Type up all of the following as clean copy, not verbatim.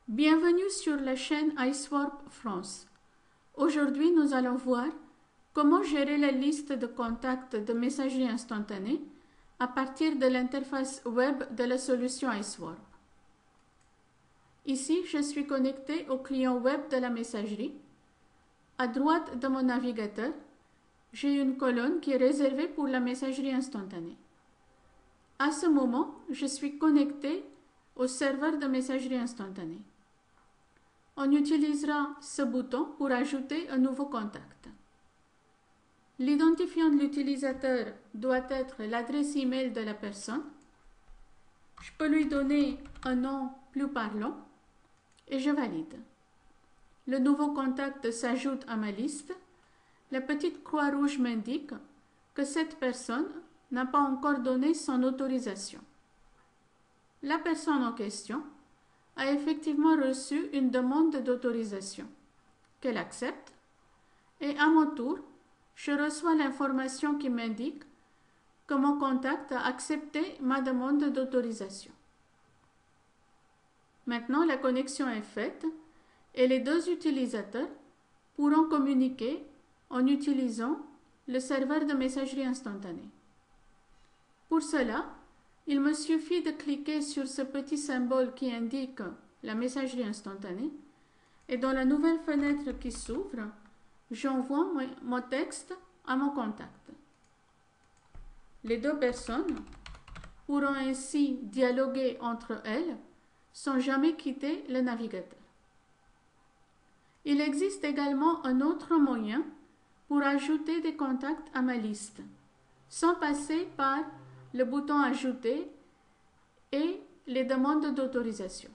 Bienvenue sur la chaîne iSwap France. Aujourd'hui, nous allons voir comment gérer la liste de contacts de messagerie instantanée à partir de l'interface web de la solution iSwap. Ici, je suis connecté au client web de la messagerie. À droite de mon navigateur, j'ai une colonne qui est réservée pour la messagerie instantanée. À ce moment, je suis connecté au serveur de messagerie instantanée. On utilisera ce bouton pour ajouter un nouveau contact. L'identifiant de l'utilisateur doit être l'adresse email de la personne. Je peux lui donner un nom plus parlant et je valide. Le nouveau contact s'ajoute à ma liste. La petite croix rouge m'indique que cette personne n'a pas encore donné son autorisation. La personne en question a effectivement reçu une demande d'autorisation qu'elle accepte et à mon tour, je reçois l'information qui m'indique que mon contact a accepté ma demande d'autorisation. Maintenant, la connexion est faite et les deux utilisateurs pourront communiquer en utilisant le serveur de messagerie instantanée. Pour cela, il me suffit de cliquer sur ce petit symbole qui indique la messagerie instantanée et dans la nouvelle fenêtre qui s'ouvre, j'envoie mon texte à mon contact. Les deux personnes pourront ainsi dialoguer entre elles sans jamais quitter le navigateur. Il existe également un autre moyen pour ajouter des contacts à ma liste, sans passer par le bouton Ajouter et les demandes d'autorisation.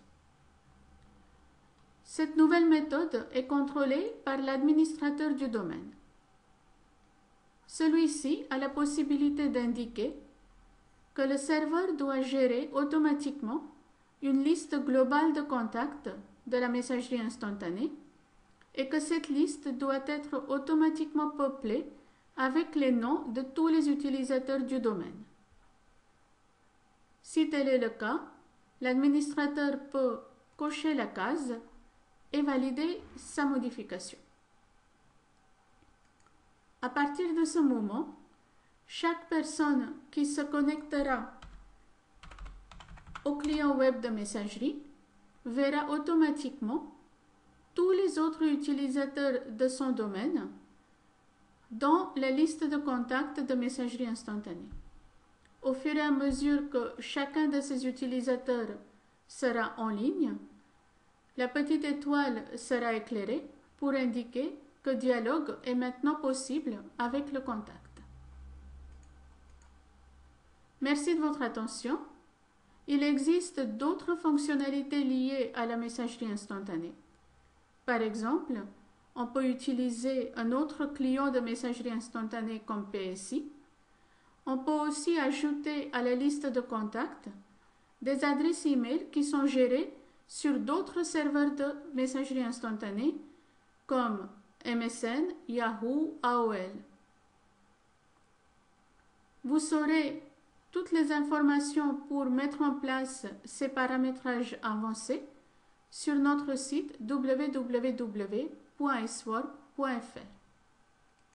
Cette nouvelle méthode est contrôlée par l'administrateur du domaine. Celui-ci a la possibilité d'indiquer que le serveur doit gérer automatiquement une liste globale de contacts de la messagerie instantanée et que cette liste doit être automatiquement peuplée avec les noms de tous les utilisateurs du domaine. Si tel est le cas, l'administrateur peut cocher la case et valider sa modification. À partir de ce moment, chaque personne qui se connectera au client web de messagerie verra automatiquement tous les autres utilisateurs de son domaine dans la liste de contacts de messagerie instantanée. Au fur et à mesure que chacun de ces utilisateurs sera en ligne, la petite étoile sera éclairée pour indiquer que dialogue est maintenant possible avec le contact. Merci de votre attention. Il existe d'autres fonctionnalités liées à la messagerie instantanée. Par exemple, on peut utiliser un autre client de messagerie instantanée comme PSI. On peut aussi ajouter à la liste de contacts des adresses email qui sont gérées sur d'autres serveurs de messagerie instantanée comme MSN, Yahoo, AOL. Vous saurez toutes les informations pour mettre en place ces paramétrages avancés sur notre site www.iswap.fr.